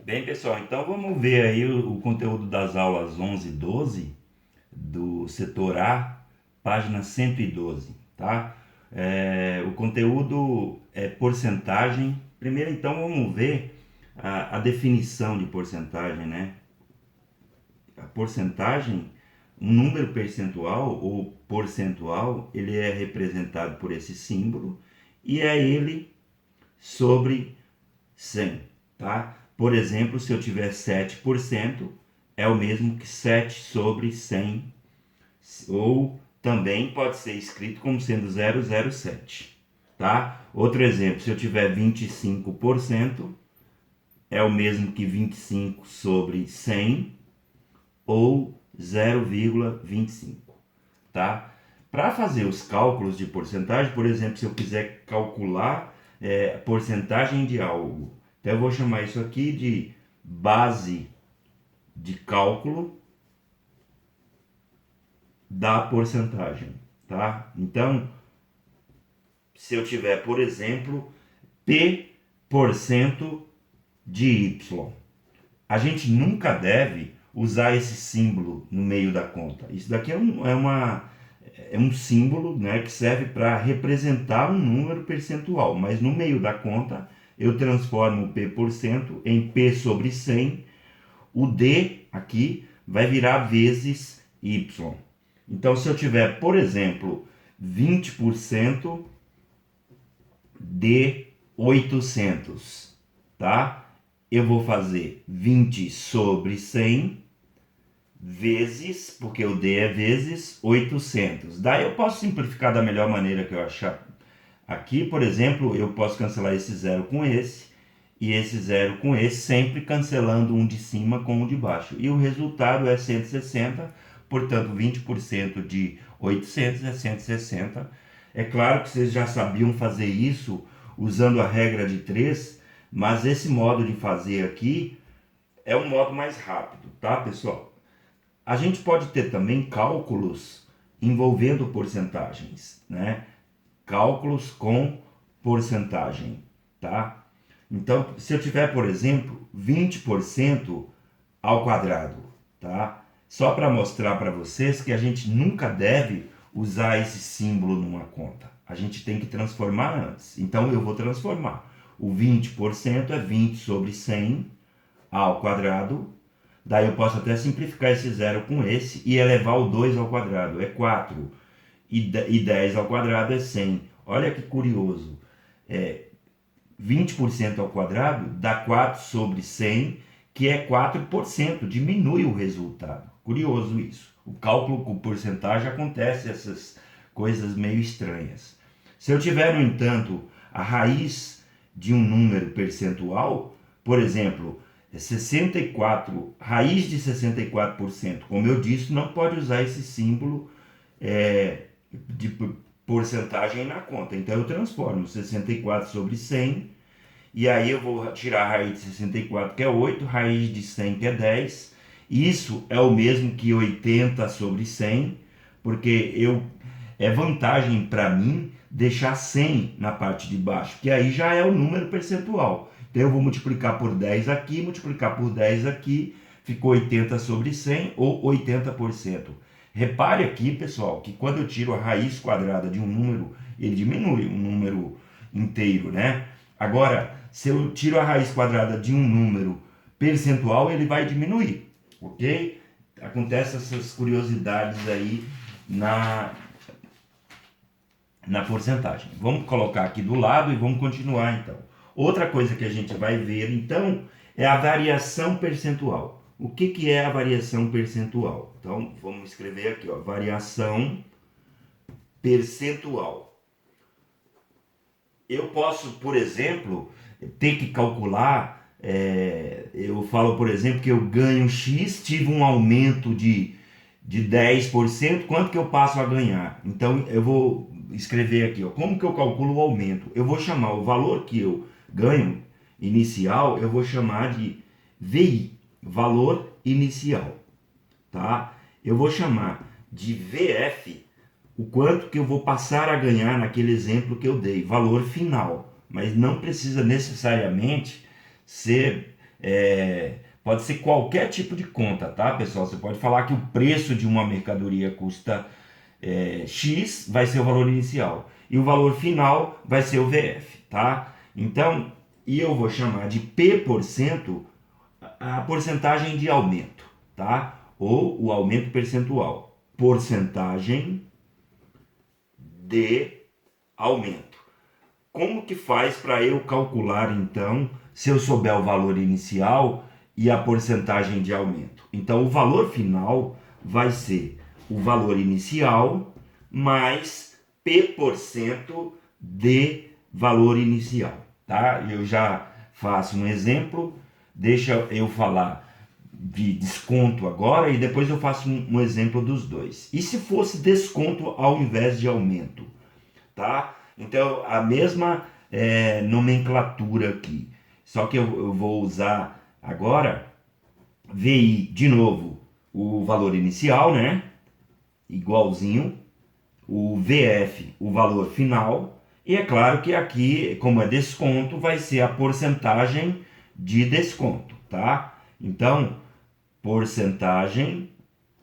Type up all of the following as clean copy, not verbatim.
Bem, pessoal, então vamos ver aí o conteúdo das aulas 11 e 12 do setor A, página 112, tá? O conteúdo é porcentagem. Primeiro, então, vamos ver a definição de porcentagem, né? A porcentagem, um número percentual ou porcentual, ele é representado por esse símbolo e é ele sobre 100, tá? Por exemplo, se eu tiver 7%, é o mesmo que 7 sobre 100, ou também pode ser escrito como sendo 0,07, tá? Outro exemplo, se eu tiver 25%, é o mesmo que 25 sobre 100, ou 0,25, tá? Para fazer os cálculos de porcentagem, por exemplo, se eu quiser calcular porcentagem de algo, então eu vou chamar isso aqui de base de cálculo da porcentagem, tá? Então, se eu tiver, por exemplo, P% de Y, a gente nunca deve usar esse símbolo no meio da conta. Isso daqui é um símbolo, né, que serve para representar um número percentual, mas no meio da conta eu transformo o P% em P sobre 100, o D aqui vai virar vezes Y. Então, se eu tiver, por exemplo, 20% de 800, tá? Eu vou fazer 20 sobre 100 vezes, porque o D é vezes 800. Daí eu posso simplificar da melhor maneira que eu achar. Aqui, por exemplo, eu posso cancelar esse zero com esse e esse zero com esse, sempre cancelando um de cima com o de baixo. E o resultado é 160, portanto 20% de 800 é 160. É claro que vocês já sabiam fazer isso usando a regra de 3, mas esse modo de fazer aqui é um modo mais rápido, tá, pessoal? A gente pode ter também cálculos envolvendo porcentagens, né? Cálculos com porcentagem, tá? Então, se eu tiver, por exemplo, 20% ao quadrado, tá? Só para mostrar para vocês que a gente nunca deve usar esse símbolo numa conta. A gente tem que transformar antes. Então, eu vou transformar. O 20% é 20 sobre 100 ao quadrado. Daí eu posso até simplificar esse zero com esse e elevar o 2 ao quadrado. É 4. E 10 ao quadrado é 100. Olha que curioso. 20% ao quadrado dá 4 sobre 100, que é 4%. Diminui o resultado. Curioso isso. O cálculo com porcentagem acontece essas coisas meio estranhas. Se eu tiver, no entanto, a raiz de um número percentual, por exemplo, 64, raiz de 64%, como eu disse, não pode usar esse símbolo de porcentagem na conta. Então eu transformo 64 sobre 100, e aí eu vou tirar a raiz de 64, que é 8, raiz de 100, que é 10. Isso é o mesmo que 80 sobre 100, porque é vantagem para mim deixar 100 na parte de baixo, que aí já é o número percentual. Então eu vou multiplicar por 10 aqui, multiplicar por 10 aqui, ficou 80 sobre 100 ou 80%. Repare aqui, pessoal, que quando eu tiro a raiz quadrada de um número, ele diminui um número inteiro, né? Agora, se eu tiro a raiz quadrada de um número percentual, ele vai diminuir, ok? Acontecem essas curiosidades aí na porcentagem. Vamos colocar aqui do lado e vamos continuar então. Outra coisa que a gente vai ver então é a variação percentual. O que é a variação percentual? Então vamos escrever aqui, ó, variação percentual. Eu posso, por exemplo, ter que calcular. Eu falo, por exemplo, que eu ganho X, tive um aumento de 10%, quanto que eu passo a ganhar? Então eu vou escrever aqui, ó, como que eu calculo o aumento? Eu vou chamar o valor que eu ganho inicial, eu vou chamar de VI, valor inicial, tá? Eu vou chamar de VF o quanto que eu vou passar a ganhar naquele exemplo que eu dei, valor final, mas não precisa necessariamente ser pode ser qualquer tipo de conta, tá, pessoal? Você pode falar que o preço de uma mercadoria custa X, vai ser o valor inicial. E o valor final vai ser o VF, tá? Então, e eu vou chamar de P% a porcentagem de aumento, tá? Ou o aumento percentual. Porcentagem de aumento. Como que faz para eu calcular, então, se eu souber o valor inicial e a porcentagem de aumento? Então, o valor final vai ser o valor inicial mais P% de valor inicial, tá? Eu já faço um exemplo, deixa eu falar de desconto agora e depois eu faço um exemplo dos dois. E se fosse desconto ao invés de aumento, tá? Então, a mesma nomenclatura aqui, só que eu vou usar agora VI, de novo, o valor inicial, né? Igualzinho, o VF, o valor final, e é claro que aqui, como é desconto, vai ser a porcentagem de desconto, tá? Então, porcentagem,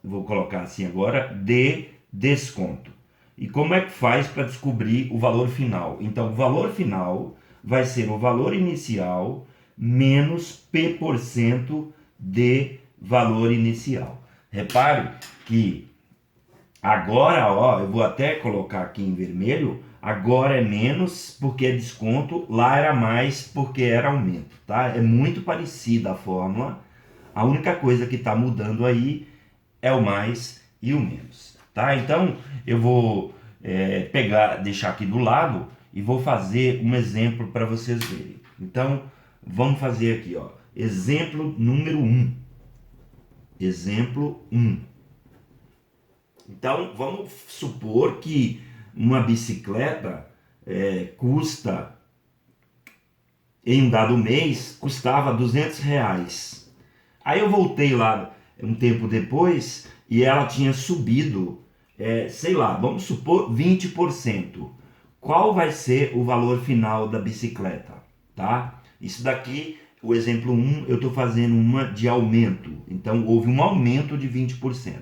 vou colocar assim agora, de desconto. E como é que faz para descobrir o valor final? Então, o valor final vai ser o valor inicial menos P% de valor inicial. Repare que agora, ó, eu vou até colocar aqui em vermelho, agora é menos porque é desconto, lá era mais porque era aumento, tá? É muito parecida a fórmula, a única coisa que está mudando aí é o mais e o menos, tá? Então eu vou deixar aqui do lado e vou fazer um exemplo para vocês verem. Então vamos fazer aqui, ó, exemplo número 1. Exemplo 1. Então vamos supor que uma bicicleta custa, em um dado mês, custava R$ 200. Aí eu voltei lá um tempo depois e ela tinha subido, sei lá, vamos supor 20%. Qual vai ser o valor final da bicicleta? Tá? Isso daqui, o exemplo 1, eu estou fazendo uma de aumento. Então houve um aumento de 20%.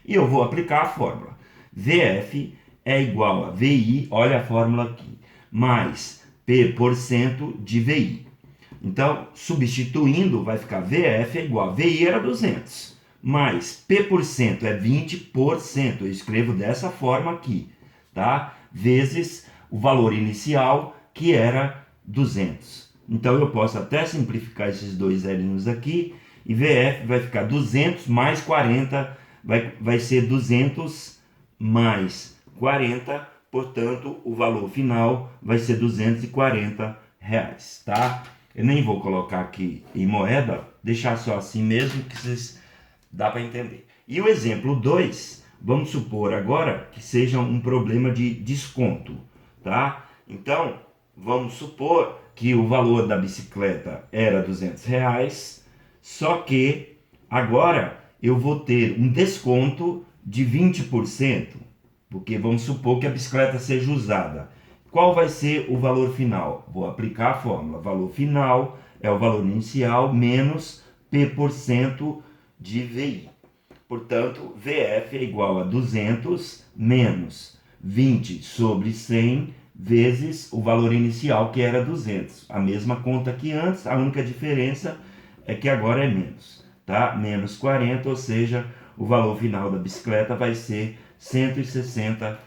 E eu vou aplicar a fórmula. VF é igual a VI, olha a fórmula aqui, mais P% de VI. Então, substituindo, vai ficar VF é igual a VI era 200, mais P% é 20%, eu escrevo dessa forma aqui, tá? Vezes o valor inicial, que era 200. Então, eu posso até simplificar esses dois zerinhos aqui, e VF vai ficar 200 mais 40, vai ser 200 mais 40, portanto, o valor final vai ser R$ 240, tá? Eu nem vou colocar aqui em moeda, deixar só assim mesmo, que vocês dá para entender. E o exemplo 2, vamos supor agora que seja um problema de desconto, tá? Então, vamos supor que o valor da bicicleta era R$ 200, só que agora eu vou ter um desconto de 20%, porque vamos supor que a bicicleta seja usada. Qual vai ser o valor final? Vou aplicar a fórmula. Valor final é o valor inicial menos P% de VI. Portanto, VF é igual a 200 menos 20 sobre 100 vezes o valor inicial, que era 200. A mesma conta que antes, a única diferença é que agora é menos, tá? Menos 40, ou seja, o valor final da bicicleta vai ser R$ 160.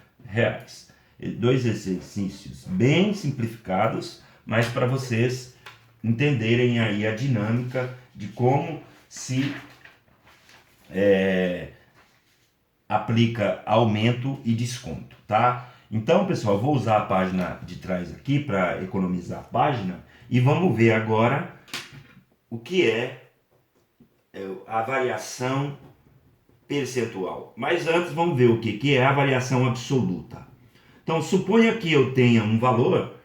Dois exercícios bem simplificados, mas para vocês entenderem aí a dinâmica de como se aplica aumento e desconto, tá? Então, pessoal, vou usar a página de trás aqui para economizar a página e vamos ver agora o que é a variação percentual. Mas antes vamos ver o que é a variação absoluta. Então, suponha que eu tenha um valor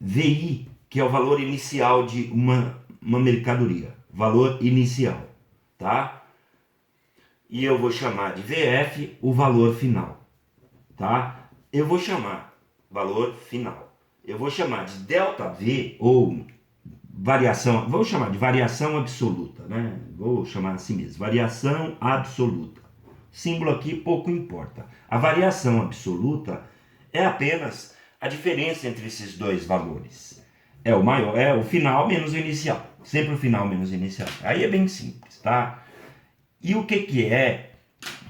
VI, que é o valor inicial de uma mercadoria, valor inicial, tá? E eu vou chamar de VF o valor final, tá? Eu vou chamar valor final. Eu vou chamar de delta V, ou variação, vou chamar de variação absoluta, né? Vou chamar assim mesmo, variação absoluta. Símbolo aqui pouco importa. A variação absoluta é apenas a diferença entre esses dois valores. É o maior, é o final menos o inicial. Sempre o final menos o inicial. Aí é bem simples, tá? E o que é,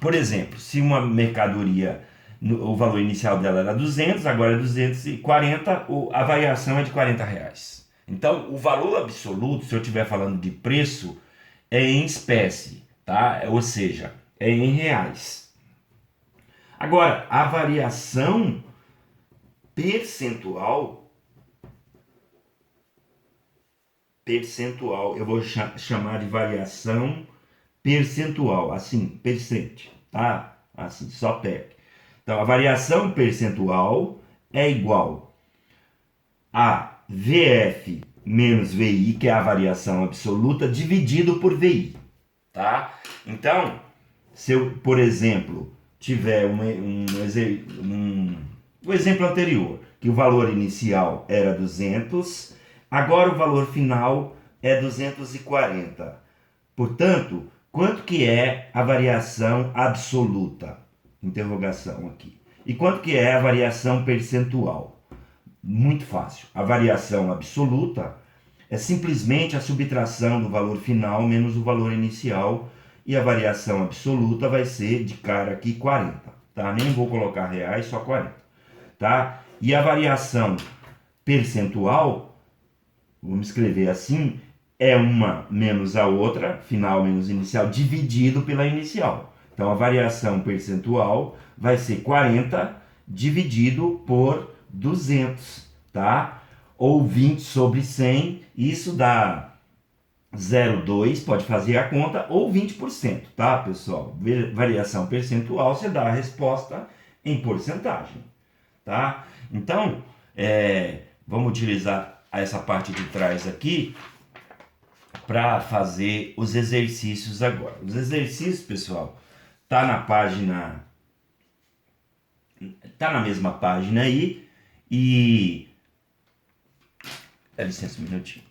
por exemplo, se uma mercadoria, o valor inicial dela era 200, agora é 240, a variação é de R$ 40. Então, o valor absoluto, se eu estiver falando de preço, é em espécie, tá? Ou seja, é em reais. Agora, a variação percentual, eu vou chamar de variação percentual, assim, percente, tá? Assim, só PEC. Então, a variação percentual é igual a VF menos VI, que é a variação absoluta, dividido por VI, tá? Então, se eu, por exemplo, tiver o exemplo anterior, que o valor inicial era 200, agora o valor final é 240. Portanto, quanto que é a variação absoluta? Interrogação aqui. E quanto que é a variação percentual? Muito fácil. A variação absoluta é simplesmente a subtração do valor final menos o valor inicial, e a variação absoluta vai ser de cara aqui 40, tá? Nem vou colocar reais, só 40, tá? E a variação percentual, vamos escrever assim, é uma menos a outra, final menos inicial, dividido pela inicial. Então a variação percentual vai ser 40 dividido por 200, tá? Ou 20 sobre 100, isso dá 0,2, pode fazer a conta, ou 20%, tá, pessoal? Variação percentual, você dá a resposta em porcentagem, tá? Então, vamos utilizar essa parte de trás aqui para fazer os exercícios agora. Os exercícios, pessoal, tá na página, tá na mesma página aí, e dá licença um minutinho.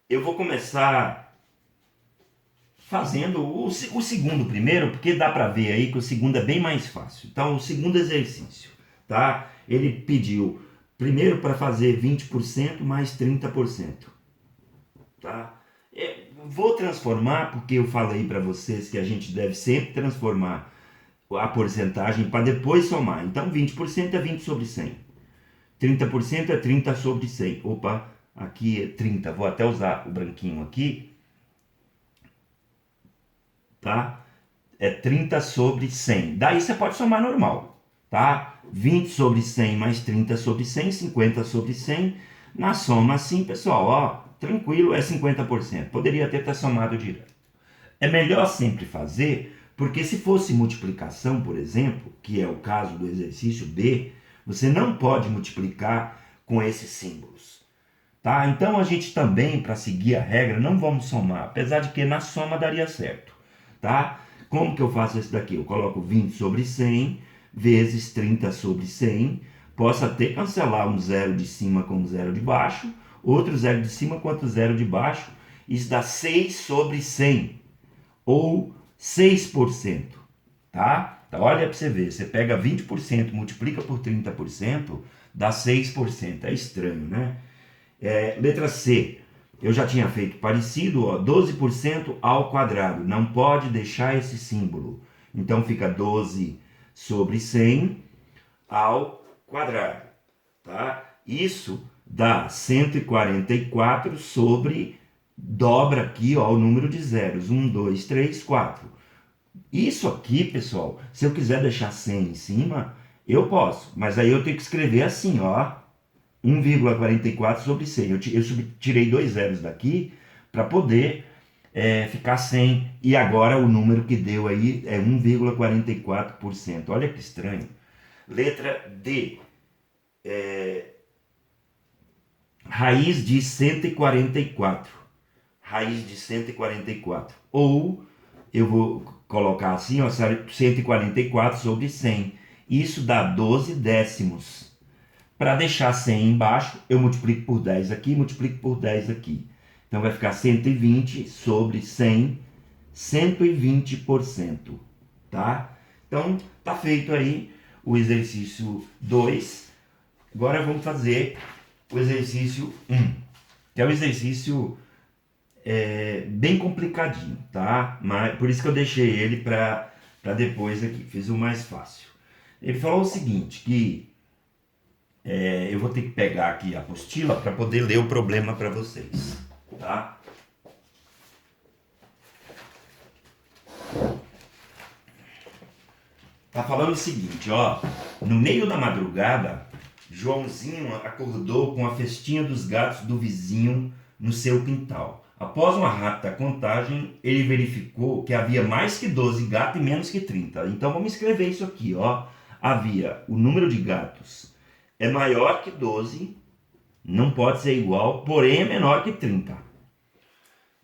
Eu vou começar fazendo o segundo primeiro, porque dá para ver aí que o segundo é bem mais fácil. Então, o segundo exercício, tá? Ele pediu primeiro para fazer 20% mais 30%, tá? Vou transformar, porque eu falei para vocês que a gente deve sempre transformar a porcentagem para depois somar. Então, 20% é 20 sobre 100. 30% é 30 sobre 100. Opa, aqui é 30. Vou até usar o branquinho aqui, tá? É 30 sobre 100. Daí você pode somar normal, tá? 20 sobre 100 mais 30 sobre 100, 50 sobre 100. Na soma assim, pessoal, ó, tranquilo, é 50%. Poderia até ter somado direto. É melhor sempre fazer, porque se fosse multiplicação, por exemplo, que é o caso do exercício B, você não pode multiplicar com esses símbolos, tá? Então a gente também, para seguir a regra, não vamos somar, apesar de que na soma daria certo, tá? Como que eu faço esse daqui? Eu coloco 20 sobre 100 vezes 30 sobre 100, posso até cancelar um zero de cima com um zero de baixo, outro zero de cima com outro zero de baixo, isso dá 6 sobre 100, ou 6%, tá? Então, olha para você ver, você pega 20%, multiplica por 30%, dá 6%. É estranho, né? Letra C, eu já tinha feito parecido, ó, 12% ao quadrado, não pode deixar esse símbolo. Então, fica 12 sobre 100 ao quadrado, tá? Isso dá 144 sobre, dobra aqui, ó, o número de zeros, 1, 2, 3, 4. Isso aqui, pessoal, se eu quiser deixar 100 em cima, eu posso, mas aí eu tenho que escrever assim, ó, 1,44 sobre 100. Eu tirei 2 zeros daqui para poder ficar 100, e agora o número que deu aí é 1,44%. Olha que estranho. Letra D, raiz de 144. Raiz de 144. Ou eu vou colocar assim, ó, 144 sobre 100. Isso dá 12 décimos. Para deixar 100 embaixo, eu multiplico por 10 aqui, multiplico por 10 aqui. Então vai ficar 120 sobre 100, 120%, tá? Então tá feito aí o exercício 2. Agora vamos fazer o exercício 1, que é um exercício bem complicadinho, tá? Mas por isso que eu deixei ele para depois aqui, fiz o mais fácil. Ele falou o seguinte, que eu vou ter que pegar aqui a apostila para poder ler o problema para vocês, tá? Tá falando o seguinte, ó, no meio da madrugada, Joãozinho acordou com a festinha dos gatos do vizinho no seu quintal. Após uma rápida contagem, ele verificou que havia mais que 12 gatos e menos que 30. Então vamos escrever isso aqui, ó. Havia o número de gatos é maior que 12, não pode ser igual, porém é menor que 30.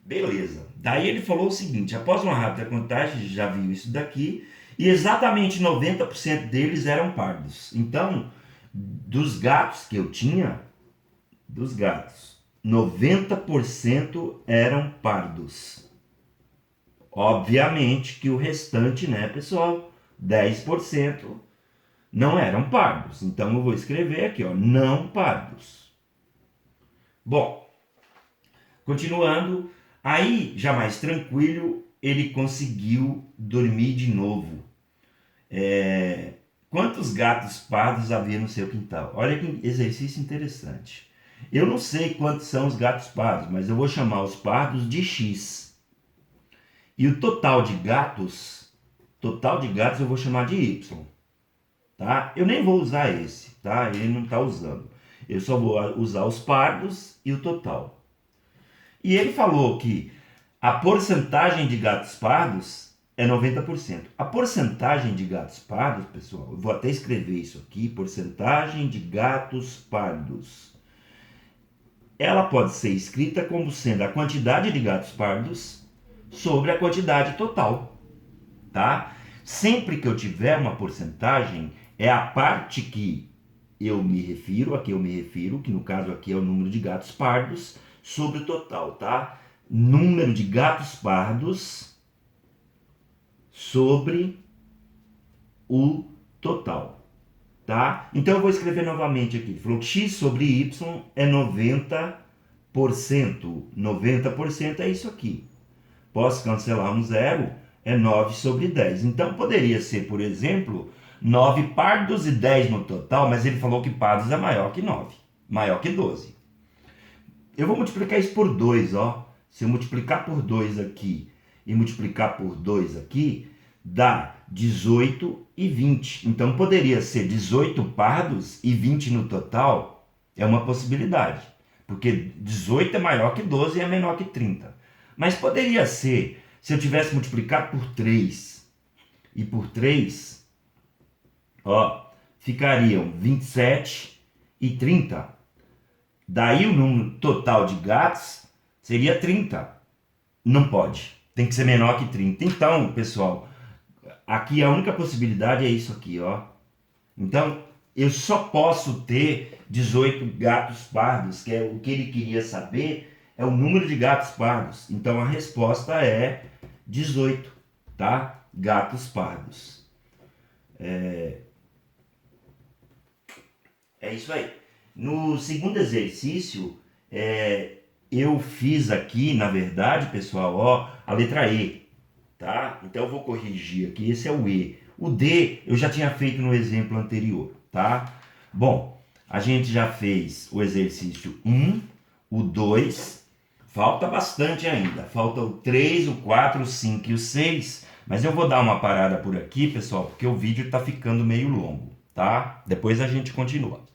Beleza. Daí ele falou o seguinte, após uma rápida contagem, já viu isso daqui, e exatamente 90% deles eram pardos. Então, dos gatos que eu tinha, 90% eram pardos. Obviamente que o restante, né, pessoal, 10% não eram pardos. Então eu vou escrever aqui, ó, não pardos. Bom, continuando, aí já mais tranquilo, ele conseguiu dormir de novo. Quantos gatos pardos havia no seu quintal? Olha que exercício interessante. Eu não sei quantos são os gatos pardos, mas eu vou chamar os pardos de X. E o total de gatos eu vou chamar de Y. Tá? Eu nem vou usar esse, tá? Ele não está usando. Eu só vou usar os pardos e o total. E ele falou que a porcentagem de gatos pardos é 90%. A porcentagem de gatos pardos, pessoal, eu vou até escrever isso aqui, porcentagem de gatos pardos. Ela pode ser escrita como sendo a quantidade de gatos pardos sobre a quantidade total, tá? Sempre que eu tiver uma porcentagem, é a parte que eu me refiro, a que eu me refiro, que no caso aqui é o número de gatos pardos, sobre o total, tá? Número de gatos pardos sobre o total, tá? Então eu vou escrever novamente aqui. Ele falou que x sobre y é 90%. 90% é isso aqui. Posso cancelar um zero, é 9 sobre 10. Então poderia ser, por exemplo, 9 pardos e 10 no total, mas ele falou que pardos é maior que 9, maior que 12. Eu vou multiplicar isso por 2, ó. Se eu multiplicar por 2 aqui e multiplicar por 2 aqui, dá 18 e 20. Então poderia ser 18 pardos e 20 no total, é uma possibilidade. Porque 18 é maior que 12 e é menor que 30. Mas poderia ser, se eu tivesse multiplicado por 3 e por 3, ó, ficariam 27 e 30. Daí o número total de gatos seria 30. Não pode. Tem que ser menor que 30. Então, pessoal, aqui a única possibilidade é isso aqui, ó. Então, eu só posso ter 18 gatos pardos, que é o que ele queria saber, é o número de gatos pardos. Então, a resposta é 18, tá? Gatos pardos. É isso aí. No segundo exercício, eu fiz aqui, na verdade, pessoal, ó, a letra E, tá? Então eu vou corrigir aqui, esse é o E. O D eu já tinha feito no exemplo anterior, tá? Bom, a gente já fez o exercício 1, o 2, falta bastante ainda. Falta o 3, o 4, o 5 e o 6, mas eu vou dar uma parada por aqui, pessoal, porque o vídeo está ficando meio longo, tá? Depois a gente continua.